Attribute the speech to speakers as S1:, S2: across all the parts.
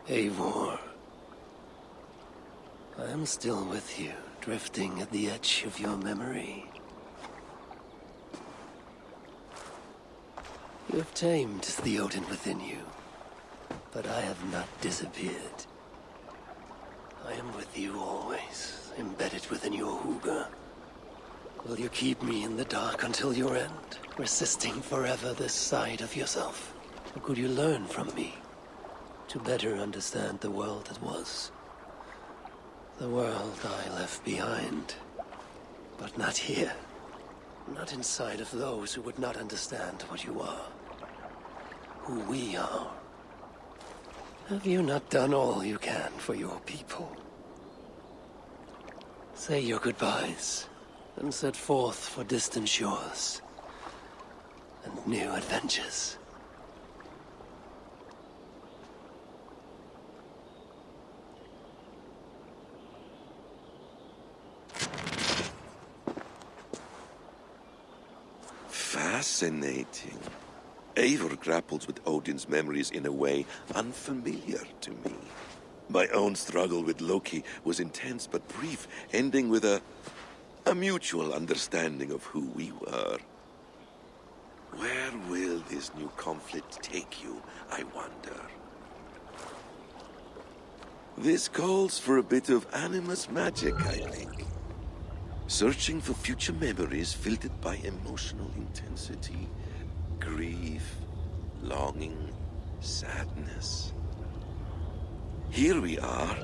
S1: Eivor, I am still with you, drifting at the edge of your memory. You have tamed the Odin within you, but I have not disappeared. I am with you always, embedded within your hooga. Will you keep me in the dark until your end, resisting forever this side of yourself? Or could you learn from me to better understand the world that was? The world I left behind, but not here. Not inside of those who would not understand what you are, who we are. Have you not done all you can for your people? Say your goodbyes, and set forth for distant shores and new adventures.
S2: Fascinating. Eivor grapples with Odin's memories in a way unfamiliar to me. My own struggle with Loki was intense but brief, ending with a mutual understanding of who we were. Where will this new conflict take you, I wonder? This calls for a bit of animus magic, I think. Searching for future memories filtered by emotional intensity, grief, longing, sadness. Here we are,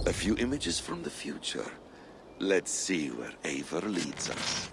S2: a few images from the future. Let's see where Eivor leads us.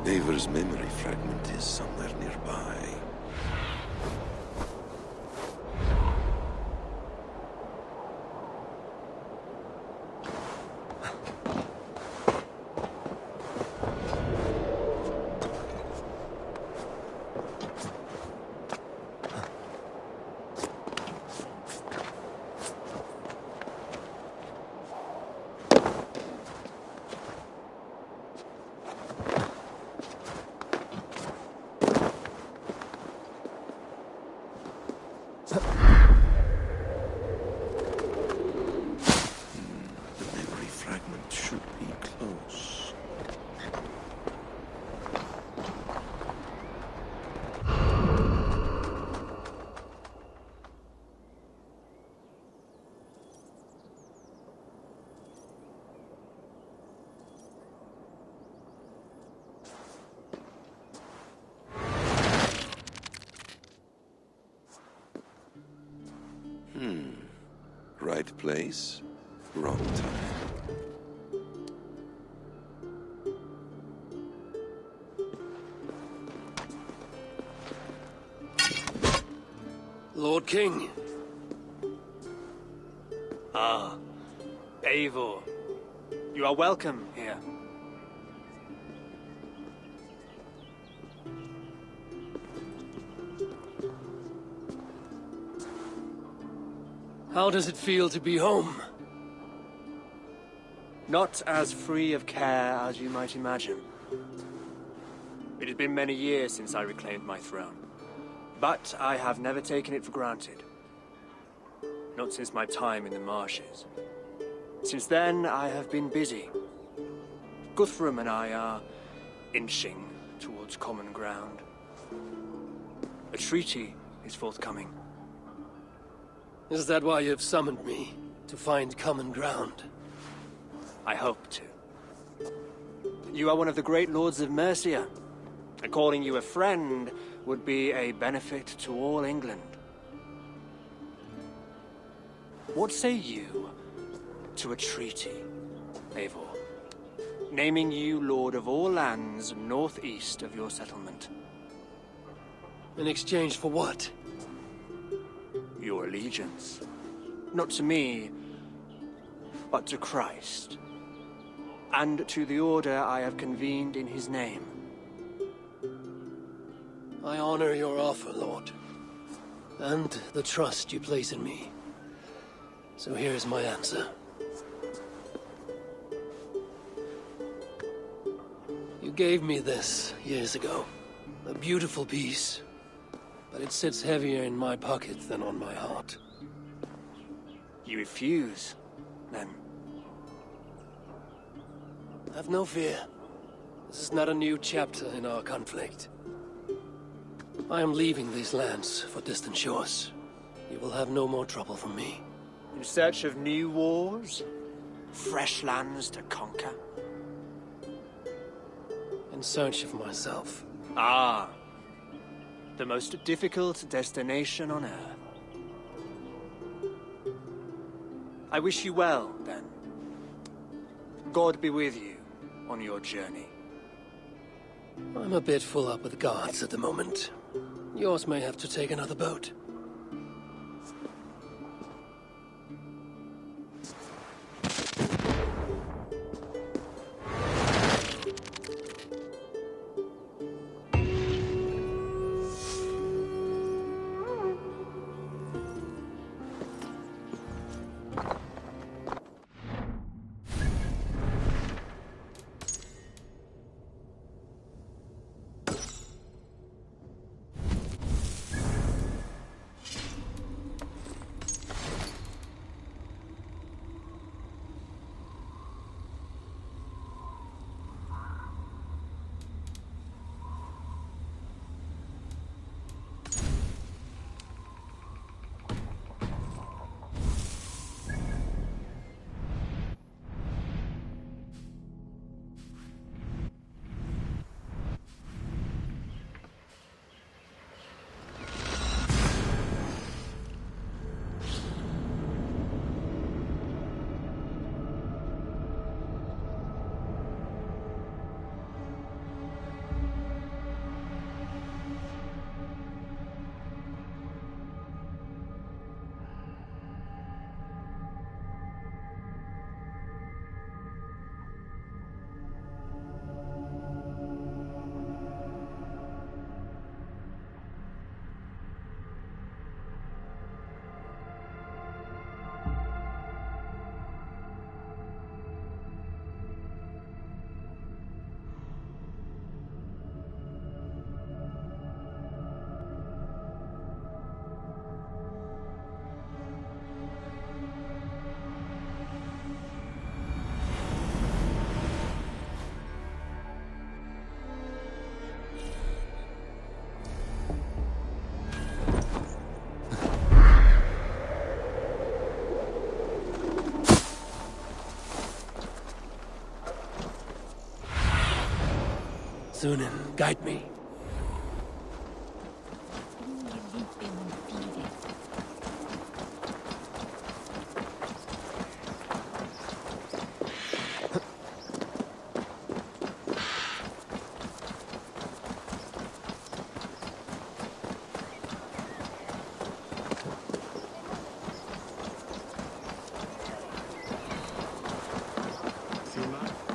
S2: Eivor's memory fragment is somewhere nearby. Right place, wrong time.
S1: Lord King.
S3: Ah, Eivor. You are welcome here.
S1: How does it feel to be home?
S3: Not as free of care as you might imagine. It has been many years since I reclaimed my throne, but I have never taken it for granted. Not since my time in the marshes. Since then, I have been busy. Guthrum and I are inching towards common ground. A treaty is forthcoming.
S1: Is that why you've summoned me? To find common ground?
S3: I hope to. You are one of the great lords of Mercia, and calling you a friend would be a benefit to all England. What say you to a treaty, Eivor? Naming you lord of all lands northeast of your settlement.
S1: In exchange for what?
S3: Your allegiance. Not to me, but to Christ. And to the order I have convened in his name.
S1: I honor your offer, Lord. And the trust you place in me. So here's my answer. You gave me this years ago. A beautiful piece. But it sits heavier in my pocket than on my heart.
S3: You refuse, then?
S1: Have no fear. This is not a new chapter in our conflict. I am leaving these lands for distant shores. You will have no more trouble from me.
S3: In search of new wars? Fresh lands to conquer?
S1: In search of myself.
S3: Ah. The most difficult destination on Earth. I wish you well, then. God be with you on your journey.
S1: I'm a bit full up with guards at the moment. Yours may have to take another boat. Sunan, guide me.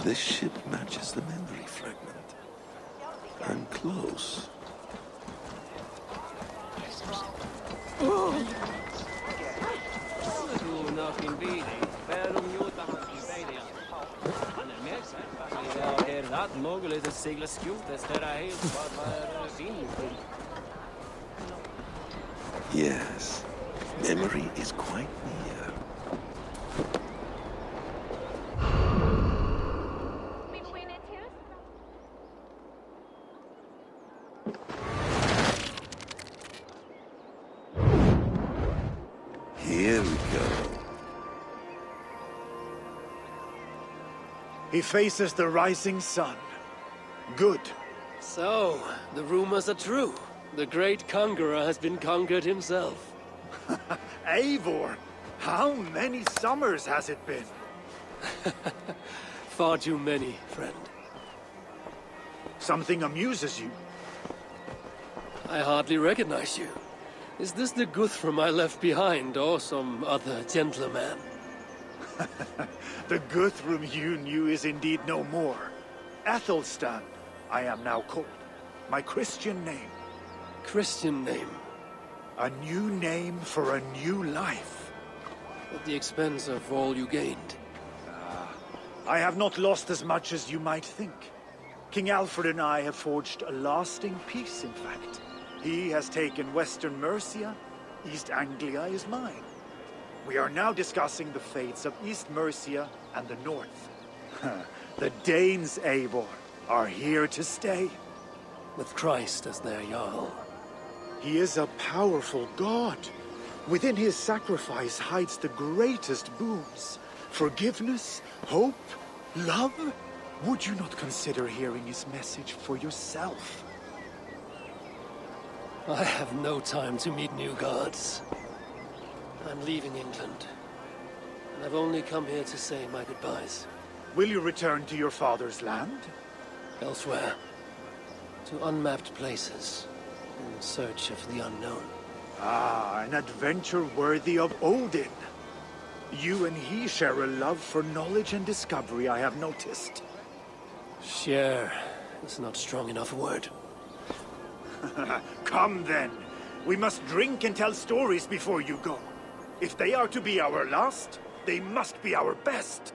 S2: The ship matches the memory fragment. I'm close. Yes, memory is quite near. Here we go.
S4: He faces the rising sun. Good.
S1: So, the rumors are true. The great conqueror has been conquered himself.
S4: Eivor, how many summers has it been?
S1: Far too many, friend.
S4: Something amuses you.
S1: I hardly recognize you. Is this the Guthrum I left behind, or some other gentleman?
S4: The Guthrum you knew is indeed no more. Athelstan, I am now called. My Christian name.
S1: Christian name,
S4: A new name for a new life.
S1: at the expense of all you gained.
S4: I have not lost as much as you might think. King Alfred and I have forged a lasting peace, in fact. He has taken Western Mercia, East Anglia is mine. We are now discussing the fates of East Mercia and the North. The Danes, Eivor, are here to stay.
S1: With Christ as their Jarl.
S4: He is a powerful god. Within his sacrifice hides the greatest boons. Forgiveness, hope, love. Would you not consider hearing his message for yourself?
S1: I have no time to meet new gods. I'm leaving England. And I've only come here to say my goodbyes.
S4: Will you return to your father's land?
S1: Elsewhere. To unmapped places. In search of the unknown.
S4: Ah, an adventure worthy of Odin. You and he share a love for knowledge and discovery, I have noticed.
S1: Share is not strong enough a word.
S4: Come then. We must drink and tell stories before you go. If they are to be our last, they must be our best.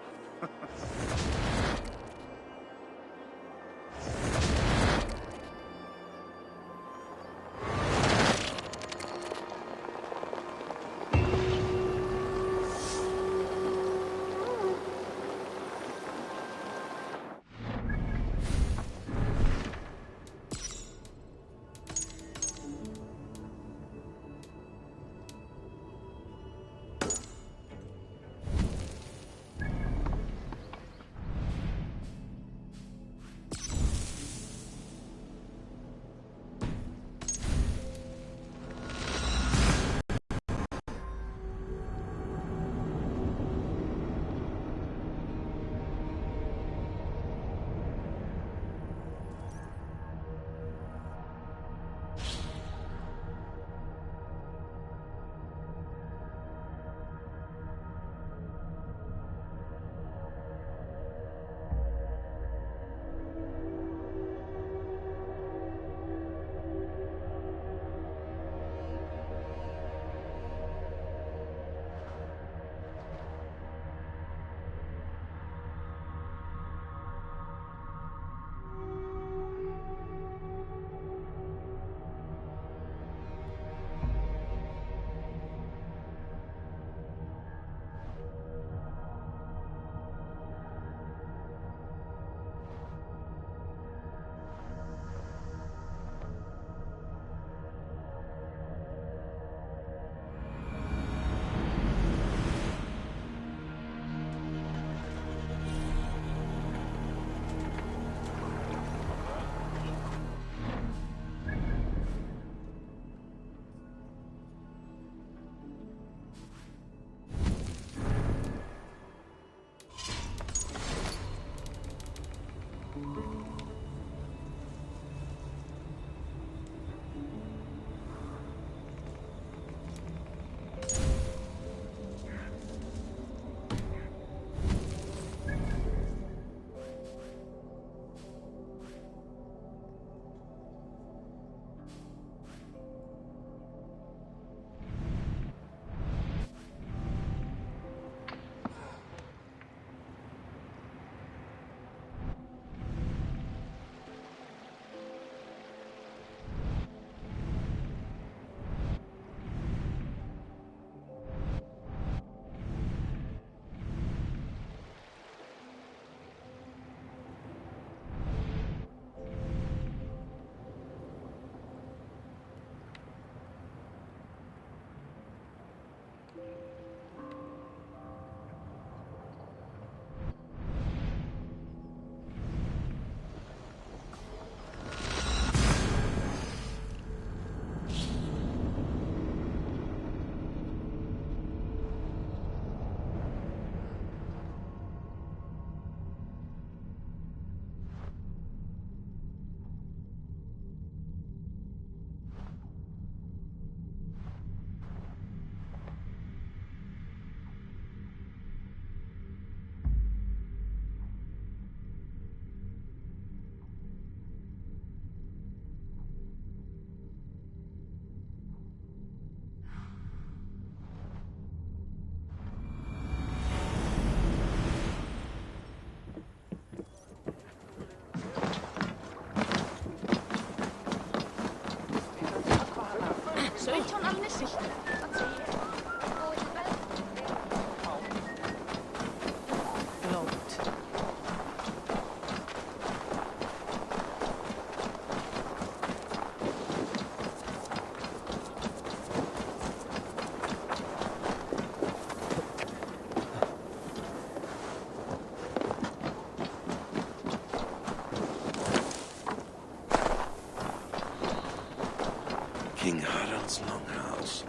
S2: Eivors' longhouse.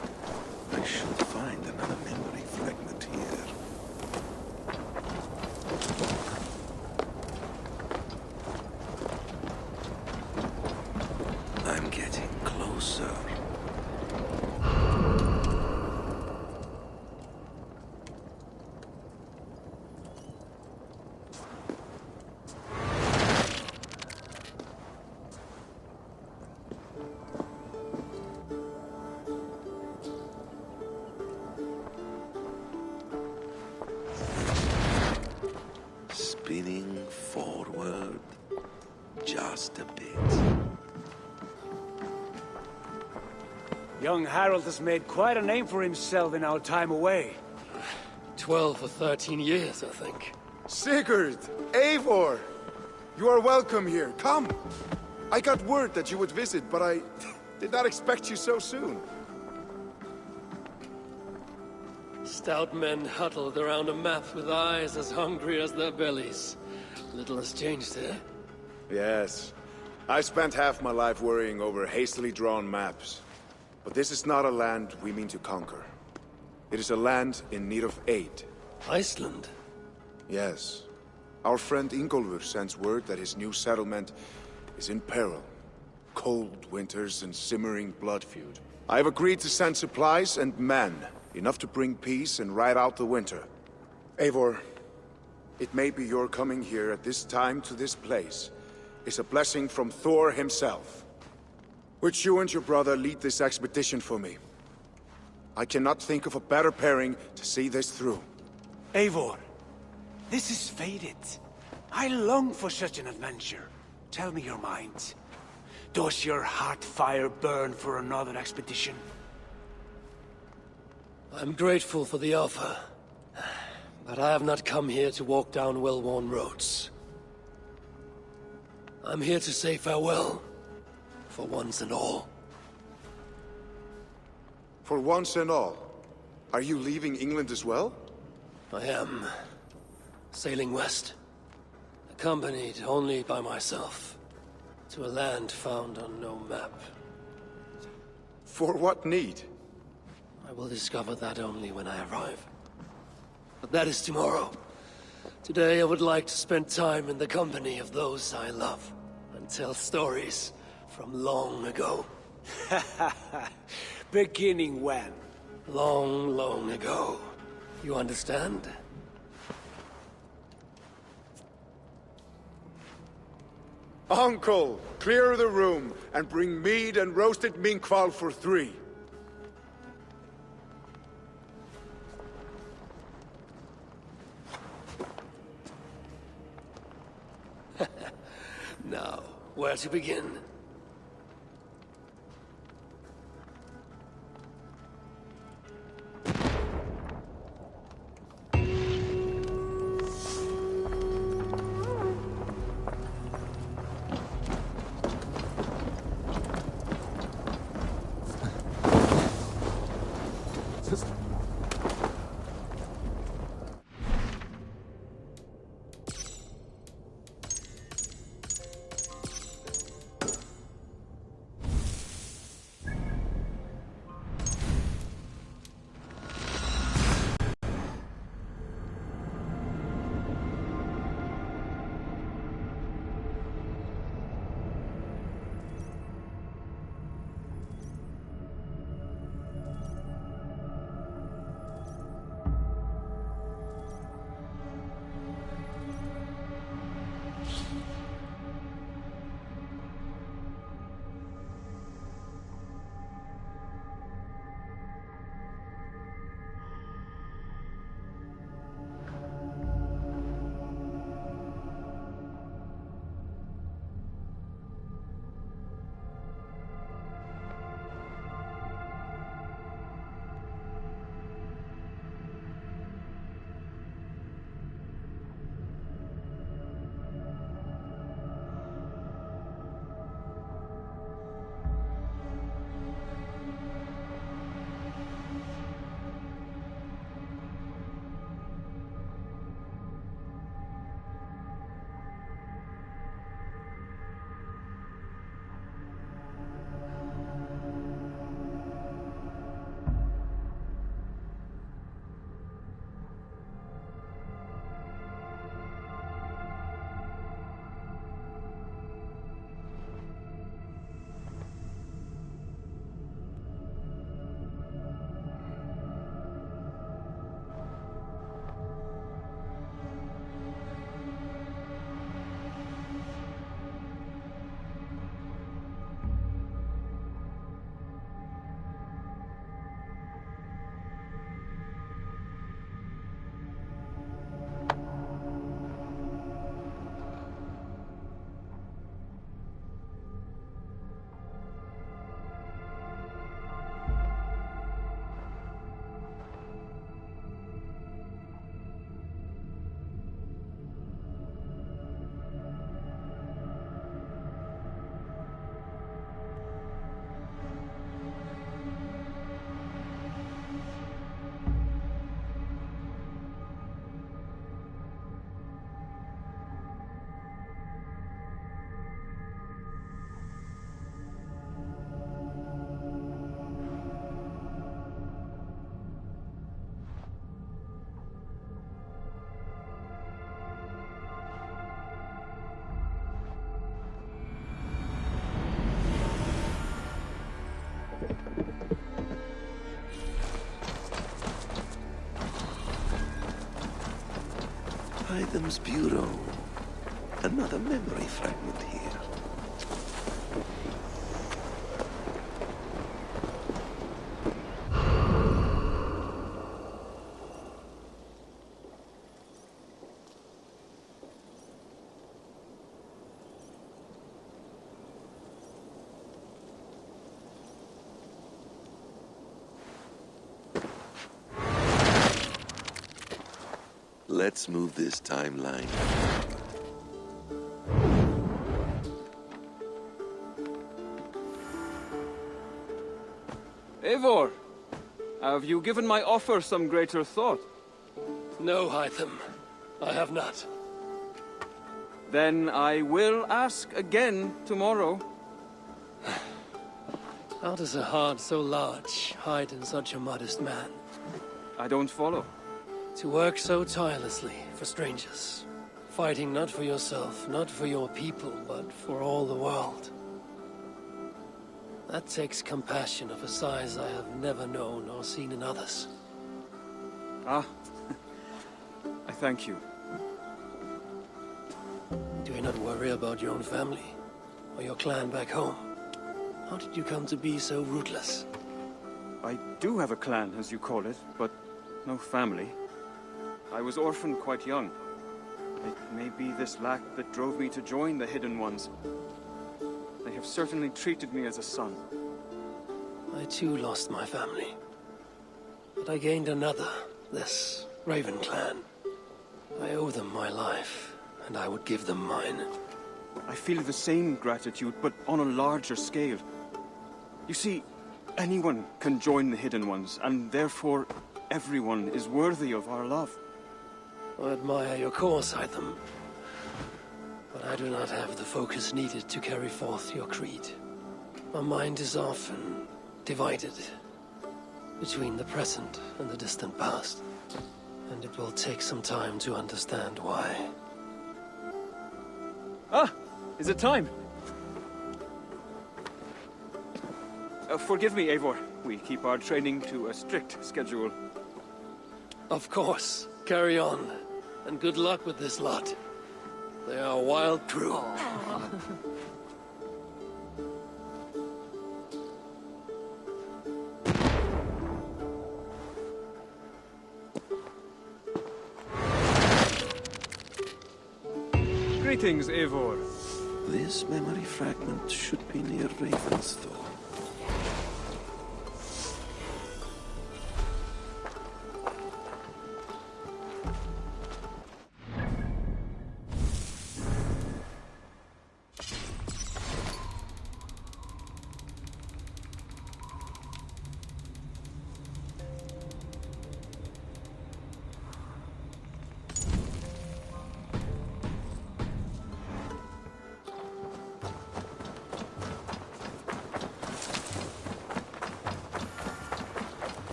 S2: I should find another memory fragment here. I'm getting closer. Spinning forward just a bit.
S5: Young Harold has made quite a name for himself in our time away.
S1: 12 or 13 years, I think.
S6: Sigurd! Eivor! You are welcome here. Come! I got word that you would visit, but I did not expect you so soon.
S1: Stout men huddled around a map with eyes as hungry as their bellies. Little has changed here.
S6: Yes. I spent half my life worrying over hastily drawn maps. But this is not a land we mean to conquer. It is a land in need of aid.
S1: Iceland?
S6: Yes. Our friend Ingólfur sends word that his new settlement is in peril. Cold winters and simmering blood feud. I have agreed to send supplies and men, enough to bring peace and ride out the winter. Eivor, it may be your coming here at this time to this place is a blessing from Thor himself. Would you and your brother lead this expedition for me? I cannot think of a better pairing to see this through.
S5: Eivor, this is fated. I long for such an adventure. Tell me your mind. Does your heart fire burn for another expedition?
S1: I'm grateful for the offer. But I have not come here to walk down well-worn roads. I'm here to say farewell. For once and all.
S6: For once and all? Are you leaving England as well?
S1: I am. Sailing west. Accompanied only by myself. To a land found on no map.
S6: For what need?
S1: I will discover that only when I arrive. But that is tomorrow. Today I would like to spend time in the company of those I love. And tell stories from long ago.
S5: Beginning when?
S1: Long, long ago. You understand?
S6: Uncle, clear the room and bring mead and roasted minkval for 3.
S1: Now, where to begin?
S2: Customs Bureau. Another memory fragment here. Let's move this timeline.
S7: Eivor, have you given my offer some greater thought?
S1: No, Hytham. I have not.
S7: Then I will ask again tomorrow.
S1: How does a heart so large hide in such a modest man?
S7: I don't follow.
S1: To work so tirelessly for strangers. Fighting not for yourself, not for your people, but for all the world. That takes compassion of a size I have never known or seen in others.
S7: Ah, I thank you.
S1: Do you not worry about your own family? Or your clan back home? How did you come to be so rootless?
S7: I do have a clan, as you call it, but no family. I was orphaned quite young. It may be this lack that drove me to join the Hidden Ones. They have certainly treated me as a son.
S1: I too lost my family. But I gained another, this Raven clan. I owe them my life, and I would give them mine.
S7: I feel the same gratitude, but on a larger scale. You see, anyone can join the Hidden Ones, and therefore everyone is worthy of our love.
S1: I admire your course, Hytham. But I do not have the focus needed to carry forth your creed. My mind is often divided between the present and the distant past. And it will take some time to understand why.
S7: Ah! Is it time? Forgive me, Eivor. We keep our training to a strict schedule.
S1: Of course. Carry on. And good luck with this lot. They are a wild crew.
S7: Greetings, Eivor.
S2: This memory fragment should be near Ravensthorpe.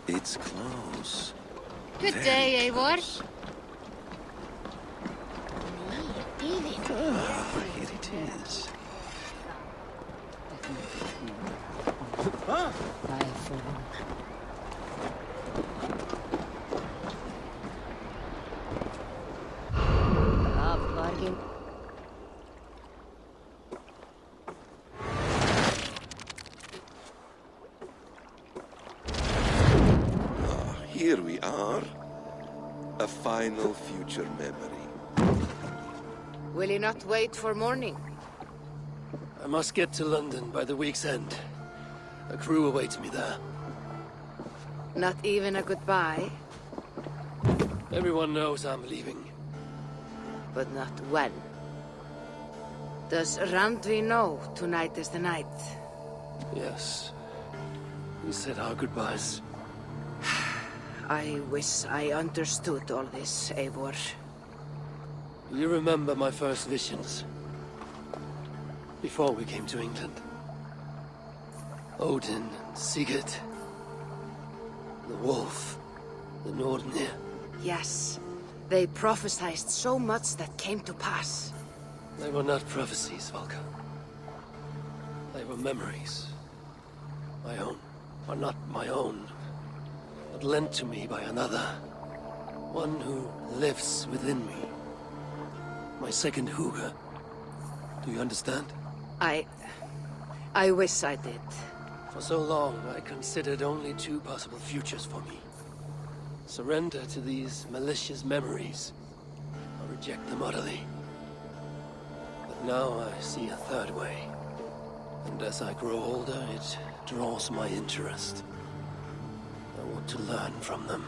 S2: It's close.
S8: Good day, Eivors.
S2: Ah, here it is. Here we are. A final future memory.
S8: Will you not wait for morning?
S1: I must get to London by the week's end. A crew awaits me there.
S8: Not even a goodbye,
S1: Everyone knows I'm leaving.
S8: but not when. Does Randvi know tonight is the night?
S1: Yes. We said our goodbyes.
S8: I wish I understood all this, Eivor.
S1: You remember my first visions? Before we came to England. Odin and Sigurd. The wolf. The Nordenir.
S8: Yes, they prophesied so much that came to pass.
S1: They were not prophecies, Valka. They were memories. My own. Or not my own. not lent to me by another. One who lives within me. My second Huga. Do you understand?
S8: I wish I did.
S1: For so long, I considered only two possible futures for me. Surrender to these malicious memories, or reject them utterly. But now I see a third way. And as I grow older, it draws my interest. I want to learn from them.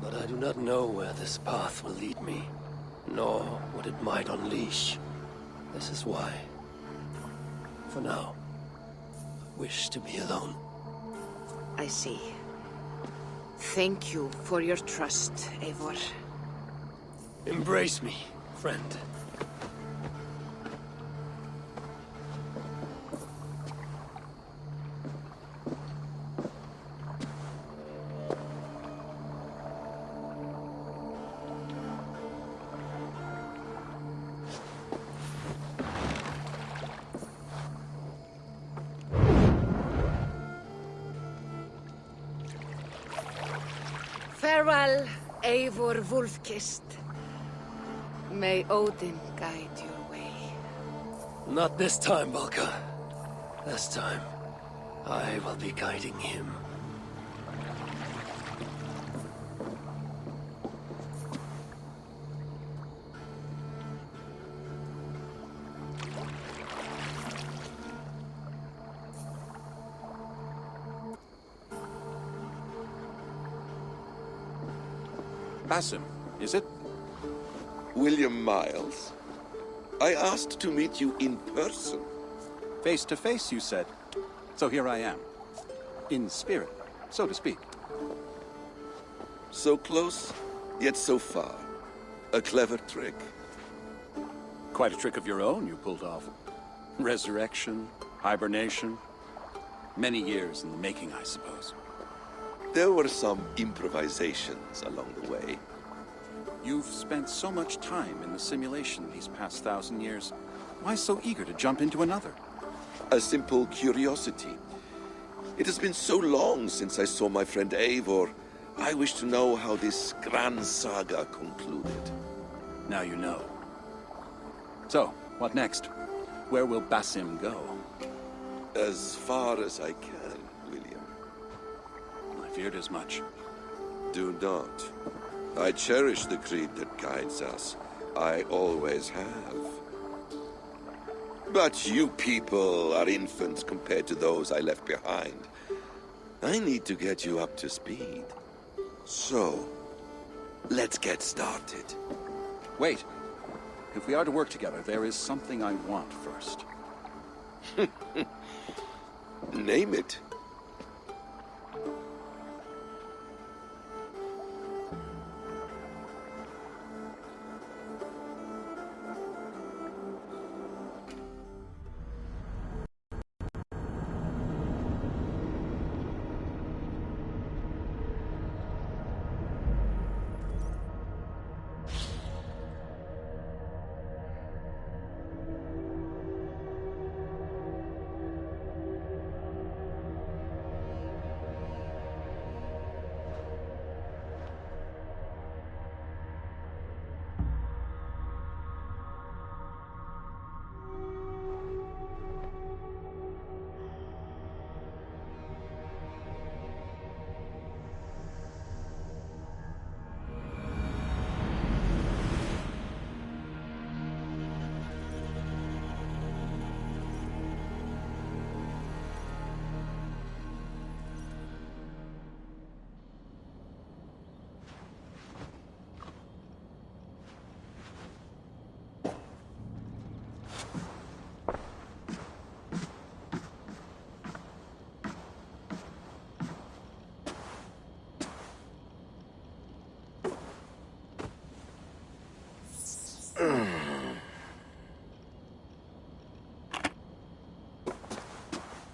S1: But I do not know where this path will lead me, nor what it might unleash. This is why, for now, I wish to be alone.
S8: I see. Thank you for your trust, Eivor.
S1: Embrace me, friend.
S8: Farewell, Eivor Wolfkist. May Odin guide your way.
S1: Not this time, Balka. This time, I will be guiding him.
S9: Basim, is it?
S2: William Miles, I asked to meet you in person.
S9: Face to face, you said. So here I am. In spirit, so to speak.
S2: So close, yet so far. A clever trick.
S9: Quite a trick of your own you pulled off. Resurrection, hibernation. Many years in the making, I suppose.
S2: There were some improvisations along the way.
S9: You've spent so much time in the simulation these past 1,000 years. Why so eager to jump into another?
S2: A simple curiosity. It has been so long since I saw my friend Eivor. I wish to know how this grand saga concluded.
S9: Now you know. So, what next? Where will Basim go?
S2: As far as I can, William.
S9: I feared as much.
S2: Do not. I cherish the creed that guides us. I always have. But you people are infants compared to those I left behind. I need to get you up to speed. So, let's get started.
S9: Wait. If we are to work together, there is something I want first.
S2: Name it.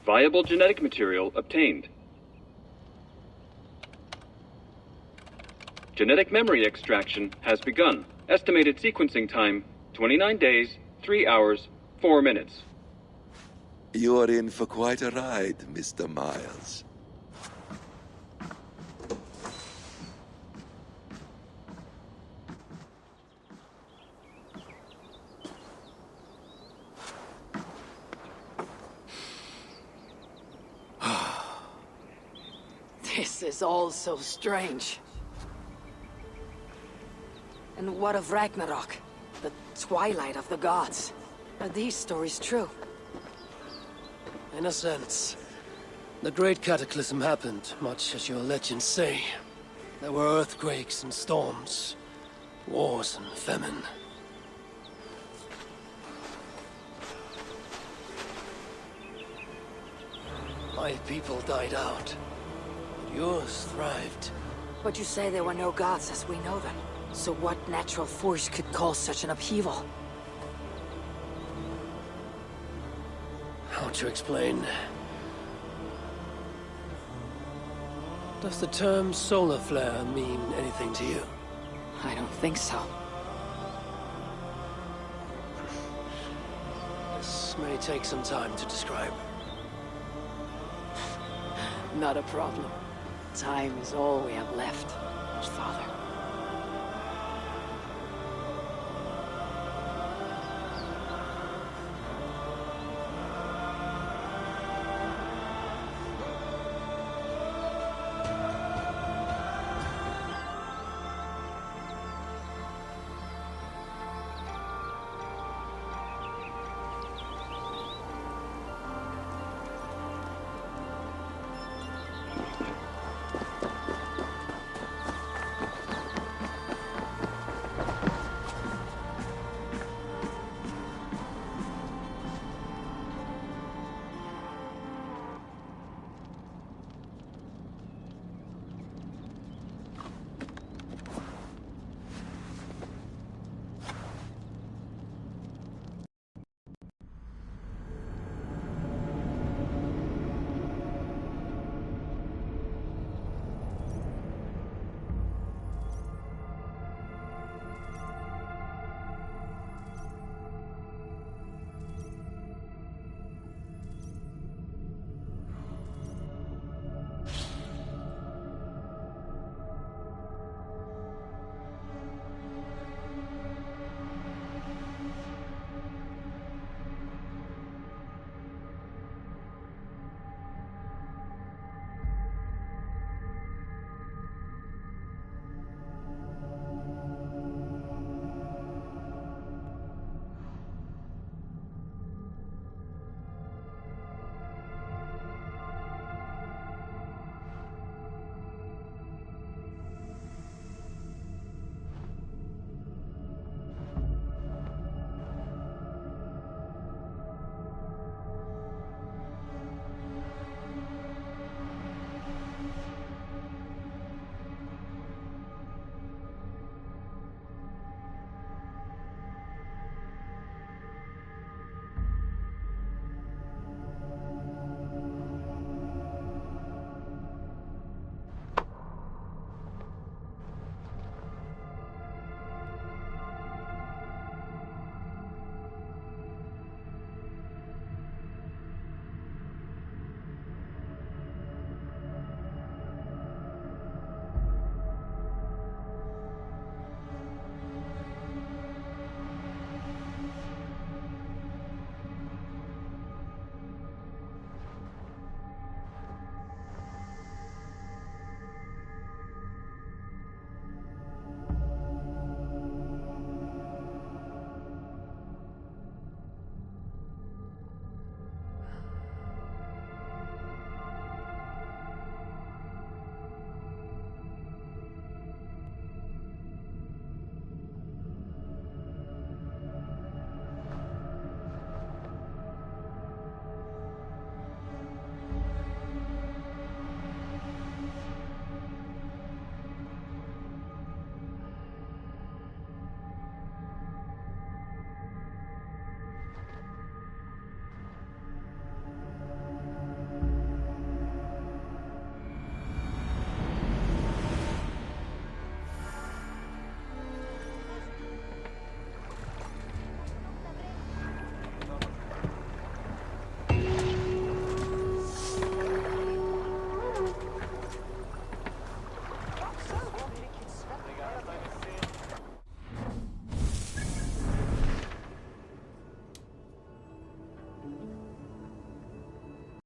S7: Viable genetic material obtained. Genetic memory extraction has begun. Estimated sequencing time, 29 days, 3 hours, 4 minutes.
S2: You are in for quite a ride, Mr. Miles.
S8: This is all so strange. And what of Ragnarok? The twilight of the gods? Are these stories true?
S1: In a sense. The Great Cataclysm happened, much as your legends say. There were earthquakes and storms, wars and famine. My people died out, but yours thrived.
S8: But you say there were no gods as we know them. So what natural force could cause such an upheaval?
S1: How to explain? Does the term solar flare mean anything to you?
S8: I don't think so.
S1: This may take some time to describe.
S8: Not a problem. Time is all we have left, Father.